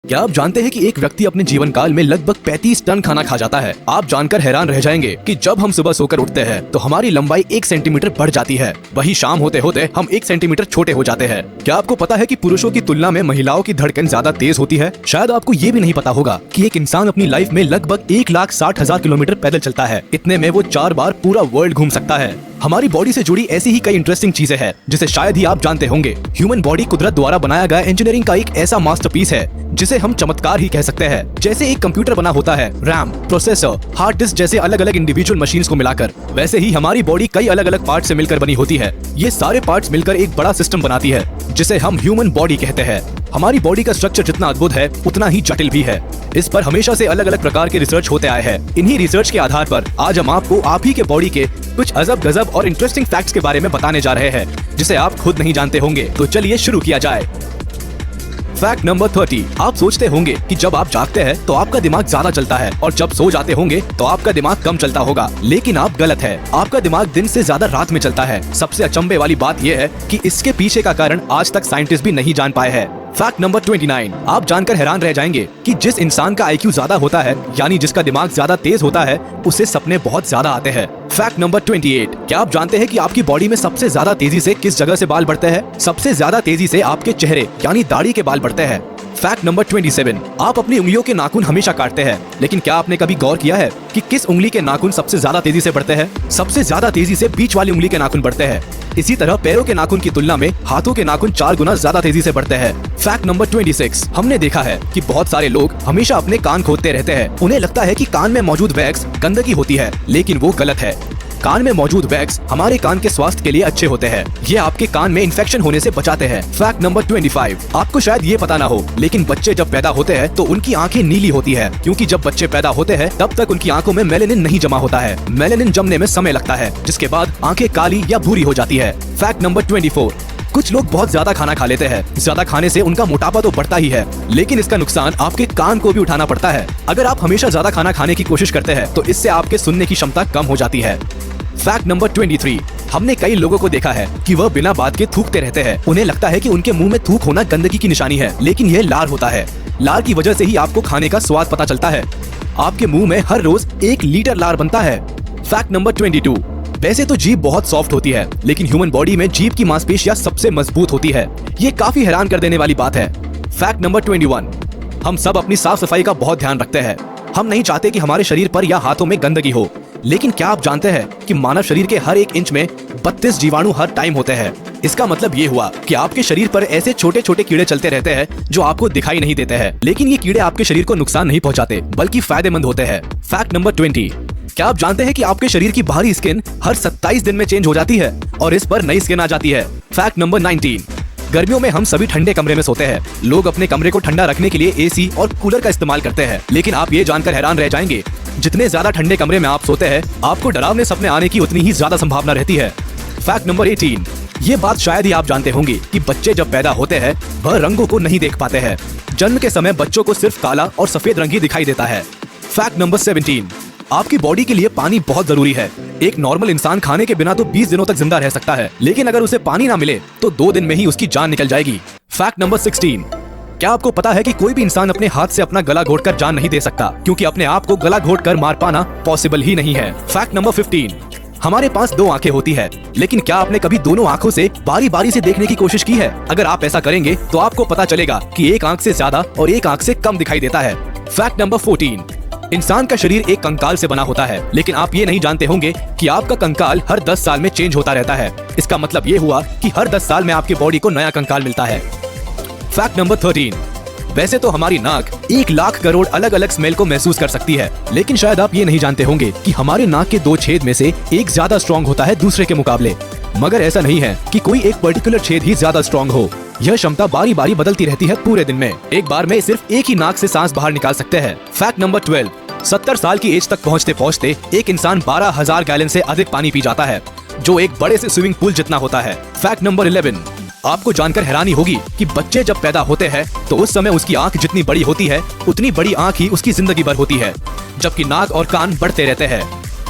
क्या आप जानते हैं कि एक व्यक्ति अपने जीवन काल में लगभग 35 टन खाना खा जाता है। आप जानकर हैरान रह जाएंगे कि जब हम सुबह सोकर उठते हैं तो हमारी लंबाई 1 सेंटीमीटर बढ़ जाती है, वही शाम होते होते हम 1 सेंटीमीटर छोटे हो जाते हैं। क्या आपको पता है कि पुरुषों की तुलना में महिलाओं की धड़कन ज्यादा तेज होती है? शायद आपको ये भी नहीं पता होगा कि एक इंसान अपनी लाइफ में लगभग 1,60,000 किलोमीटर पैदल चलता है। इतने में वो 4 बार पूरा वर्ल्ड घूम सकता है। हमारी बॉडी से जुड़ी ऐसी ही कई इंटरेस्टिंग चीजें हैं जिसे शायद ही आप जानते होंगे। ह्यूमन बॉडी कुदरत द्वारा बनाया गया इंजीनियरिंग का एक ऐसा मास्टरपीस है जिसे हम चमत्कार ही कह सकते हैं। जैसे एक कंप्यूटर बना होता है रैम, प्रोसेसर, हार्ड डिस्क जैसे अलग अलग इंडिविजुअल मशीन्स को मिलाकर, वैसे ही हमारी बॉडी कई अलग अलग पार्ट से मिलकर बनी होती है। ये सारे पार्ट्स मिलकर एक बड़ा सिस्टम बनाती है जिसे हम ह्यूमन बॉडी कहते हैं। हमारी बॉडी का स्ट्रक्चर जितना अद्भुत है उतना ही जटिल भी है। इस पर हमेशा से अलग अलग प्रकार के रिसर्च होते आए हैं। इन्हीं रिसर्च के आधार पर आज हम आपको आप ही के बॉडी के कुछ अजब गजब और इंटरेस्टिंग फैक्ट्स के बारे में बताने जा रहे हैं जिसे आप खुद नहीं जानते होंगे। तो चलिए शुरू किया जाए। Fact number 30। आप सोचते होंगे कि जब आप जागते हैं तो आपका दिमाग ज्यादा चलता है और जब सो जाते होंगे तो आपका दिमाग कम चलता होगा, लेकिन आप गलत है। आपका दिमाग दिन से ज्यादा रात में चलता है। सबसे अचंभे वाली बात यह है कि इसके पीछे का कारण आज तक साइंटिस्ट भी नहीं जान पाए हैं। Fact number 29। आप जानकर हैरान रह जाएंगे कि जिस इंसान का IQ ज्यादा होता है, यानी जिसका दिमाग ज्यादा तेज होता है, उसे सपने बहुत ज्यादा आते हैं। Fact number 28। क्या आप जानते हैं कि आपकी बॉडी में सबसे ज्यादा तेजी से किस जगह से बाल बढ़ते हैं? सबसे ज्यादा तेजी से आपके चेहरे यानी दाढ़ी के बाल बढ़ते हैं। Fact number 27। आप अपनी उंगलियों के नाखून हमेशा काटते हैं, लेकिन क्या आपने कभी गौर किया है कि किस उंगली के नाखून सबसे ज्यादा तेजी से बढ़ते हैं? सबसे ज्यादा तेजी से बीच वाली उंगली के नाखून बढ़ते हैं। इसी तरह पैरों के नाखून की तुलना में हाथों के नाखून 4 गुना ज्यादा तेजी से बढ़ते हैं। Fact number 26। हमने देखा है कि बहुत सारे लोग हमेशा अपने कान खोदते रहते हैं। उन्हें लगता है कि कान में मौजूद वैक्स गंदगी होती है, लेकिन वो गलत है। कान में मौजूद वैक्स हमारे कान के स्वास्थ्य के लिए अच्छे होते हैं। ये आपके कान में इन्फेक्शन होने से बचाते हैं। Fact number 25। आपको शायद ये पता ना हो, लेकिन बच्चे जब पैदा होते हैं तो उनकी आंखें नीली होती है, क्योंकि जब बच्चे पैदा होते हैं तब तक उनकी आंखों में मेलेनिन नहीं जमा होता है। मेलेनिन जमने में समय लगता है, जिसके बाद आंखें काली या भूरी हो जाती है। Fact number 24। कुछ लोग बहुत ज्यादा खाना खा लेते हैं। ज्यादा खाने से उनका मोटापा तो बढ़ता ही है, लेकिन इसका नुकसान आपके कान को भी उठाना पड़ता है। अगर आप हमेशा ज्यादा खाना खाने की कोशिश करते हैं तो इससे आपके सुनने की क्षमता कम हो जाती है। Fact number 23। हमने कई लोगों को देखा है कि वह बिना बात के थूकते रहते हैं। उन्हें लगता है कि उनके मुंह में थूक होना गंदगी की निशानी है, लेकिन यह लार होता है। लार की वजह से ही आपको खाने का स्वाद पता चलता है। आपके मुंह में हर रोज 1 लीटर लार बनता है। Fact number 22। वैसे तो जीभ बहुत सॉफ्ट होती है, लेकिन ह्यूमन बॉडी में जीभ की मांसपेशियां सबसे मजबूत होती है। ये काफी हैरान कर देने वाली बात है। Fact number 21। हम सब अपनी साफ सफाई का बहुत ध्यान रखते हैं। हम नहीं चाहते कि हमारे शरीर पर या हाथों में गंदगी हो, लेकिन क्या आप जानते हैं कि मानव शरीर के हर 1 इंच में 32 जीवाणु हर टाइम होते हैं। इसका मतलब ये हुआ कि आपके शरीर पर ऐसे छोटे छोटे कीड़े चलते रहते हैं जो आपको दिखाई नहीं देते हैं, लेकिन ये कीड़े आपके शरीर को नुकसान नहीं पहुंचाते, बल्कि फायदेमंद होते हैं। Fact number 20। क्या आप जानते हैं कि आपके शरीर की बाहरी स्किन हर 27 दिन में चेंज हो जाती है और इस पर नई स्किन आ जाती है। Fact number 19। गर्मियों में हम सभी ठंडे कमरे में सोते हैं। लोग अपने कमरे को ठंडा रखने के लिए AC और कूलर का इस्तेमाल करते हैं, लेकिन आप ये जानकर हैरान रह जाएंगे, जितने ज्यादा ठंडे कमरे में आप सोते हैं, आपको डरावने सपने आने की उतनी ही ज्यादा संभावना रहती है। Fact number 18। ये बात शायद ही आप जानते होंगे कि बच्चे जब पैदा होते हैं वह रंगों को नहीं देख पाते हैं। जन्म के समय बच्चों को सिर्फ काला और सफेद रंग ही दिखाई देता है। Fact number 17। आपकी बॉडी के लिए पानी बहुत जरूरी है। एक नॉर्मल इंसान खाने के बिना तो 20 दिनों तक जिंदा रह सकता है, लेकिन अगर उसे पानी ना मिले तो 2 दिन में ही उसकी जान निकल जाएगी। Fact number 16। क्या आपको पता है कि कोई भी इंसान अपने हाथ से अपना गला घोटकर जान नहीं दे सकता, क्योंकि अपने आप को गला घोटकर मार पाना पॉसिबल ही नहीं है। Fact number 15। हमारे पास 2 आंखें होती है, लेकिन क्या आपने कभी दोनों आंखों से बारी बारी से देखने की कोशिश की है? अगर आप ऐसा करेंगे तो आपको पता चलेगा कि एक आंख से ज्यादा और एक आंख से कम दिखाई देता है। Fact number 14। इंसान का शरीर एक कंकाल से बना होता है, लेकिन आप ये नहीं जानते होंगे कि आपका कंकाल हर 10 साल में चेंज होता रहता है। इसका मतलब ये हुआ कि हर 10 साल में आपकी बॉडी को नया कंकाल मिलता है। Fact number 13। वैसे तो हमारी नाक 1 लाख करोड़ अलग अलग स्मेल को महसूस कर सकती है, लेकिन शायद आप ये नहीं जानते होंगे कि हमारे नाक के 2 छेद में से एक ज्यादा स्ट्रॉन्ग होता है दूसरे के मुकाबले। मगर ऐसा नहीं है कि कोई एक पर्टिकुलर छेद ही ज्यादा स्ट्रॉन्ग हो। यह क्षमता बारी बारी बदलती रहती है पूरे दिन में। एक बार में सिर्फ एक ही नाक से सांस बाहर निकाल सकते हैं। Fact number 12। 70 साल की एज तक पहुँचते पहुँचते एक इंसान 12,000 गैलन से अधिक पानी पी जाता है, जो एक बड़े से स्विमिंग पूल जितना होता है। Fact number 11। आपको जानकर हैरानी होगी कि बच्चे जब पैदा होते हैं तो उस समय उसकी आंख जितनी बड़ी होती है उतनी बड़ी आंख ही उसकी जिंदगी भर होती है, जबकि नाक और कान बढ़ते रहते हैं।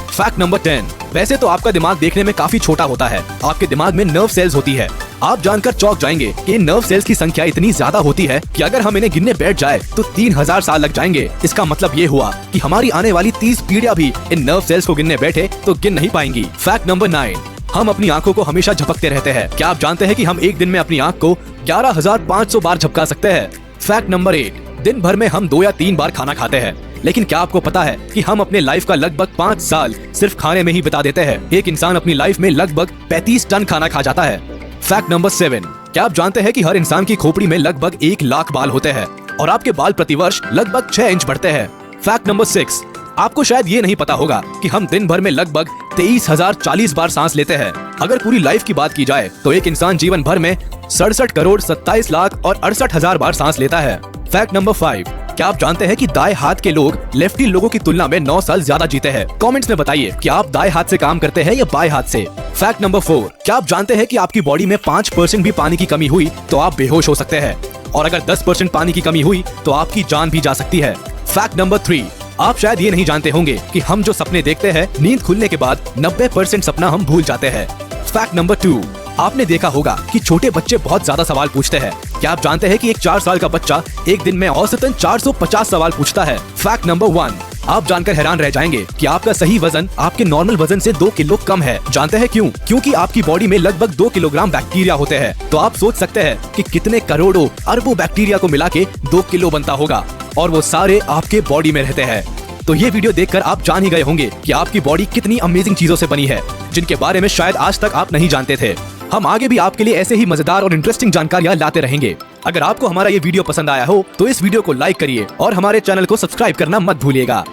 Fact number 10। वैसे तो आपका दिमाग देखने में काफी छोटा होता है। आपके दिमाग में नर्व सेल्स होती है। आप जानकर चौंक जाएंगे कि इन नर्व सेल्स की संख्या इतनी ज्यादा होती है कि अगर हम इन्हें गिनने बैठ जाए तो 3000 साल लग जाएंगे। इसका मतलब ये हुआ कि हमारी आने वाली 30 पीढ़ियां भी इन नर्व सेल्स को गिनने बैठे तो गिन नहीं पाएंगी। फैक्ट नंबर 9, हम अपनी आंखों को हमेशा झपकते रहते हैं। क्या आप जानते हैं कि हम एक दिन में अपनी आंख को 11,500 बार झपका सकते हैं? फैक्ट नंबर 8, दिन भर में हम 2 या 3 बार खाना खाते हैं, लेकिन क्या आपको पता है कि हम अपने लाइफ का लगभग 5 साल सिर्फ खाने में ही बिता देते हैं। एक इंसान अपनी लाइफ में लगभग 35 टन खाना खा जाता है। फैक्ट नंबर 7, क्या आप जानते हैं कि हर इंसान की खोपड़ी में लगभग 1 लाख बाल होते हैं और आपके बाल प्रतिवर्ष लगभग 6 इंच बढ़ते हैं। फैक्ट नंबर 6, आपको शायद ये नहीं पता होगा कि हम दिन भर में लगभग 23,040 बार सांस लेते हैं। अगर पूरी लाइफ की बात की जाए तो एक इंसान जीवन भर में 67 करोड़ 27 लाख और 68,000 बार सांस लेता है। फैक्ट नंबर 5, क्या आप जानते हैं कि दाएं हाथ के लोग लेफ्टी लोगों की तुलना में 9 साल ज्यादा जीते हैं? कमेंट्स में बताइए कि आप दाएं हाथ से काम करते हैं या बाएं हाथ से। फैक्ट नंबर 4, क्या आप जानते हैं कि आपकी बॉडी में 5% भी पानी की कमी हुई तो आप बेहोश हो सकते हैं, और अगर 10% पानी की कमी हुई तो आपकी जान भी जा सकती है। फैक्ट नंबर 3, आप शायद ये नहीं जानते होंगे कि हम जो सपने देखते हैं नींद खुलने के बाद 90% सपना हम भूल जाते हैं। फैक्ट नंबर 2, आपने देखा होगा कि छोटे बच्चे बहुत ज्यादा सवाल पूछते हैं। क्या आप जानते हैं कि एक 4 साल का बच्चा एक दिन में औसतन 450 सवाल पूछता है? फैक्ट नंबर 1, आप जानकर हैरान रह जाएंगे कि आपका सही वजन आपके नॉर्मल वजन से 2 किलो कम है। जानते हैं क्यों? क्योंकि आपकी बॉडी में लगभग 2 किलोग्राम बैक्टीरिया होते हैं। तो आप सोच सकते हैं कि कितने करोड़ों अरबों बैक्टीरिया को मिला के 2 किलो बनता होगा, और वो सारे आपके बॉडी में रहते हैं। तो ये वीडियो देखकर आप जान ही गए होंगे कि आपकी बॉडी कितनी अमेजिंग चीजों से बनी है, जिनके बारे में शायद आज तक आप नहीं जानते थे। हम आगे भी आपके लिए ऐसे ही मजेदार और इंटरेस्टिंग जानकारियां लाते रहेंगे। अगर आपको हमारा ये वीडियो पसंद आया हो तो इस वीडियो को लाइक करिए और हमारे चैनल को सब्सक्राइब करना मत भूलिएगा।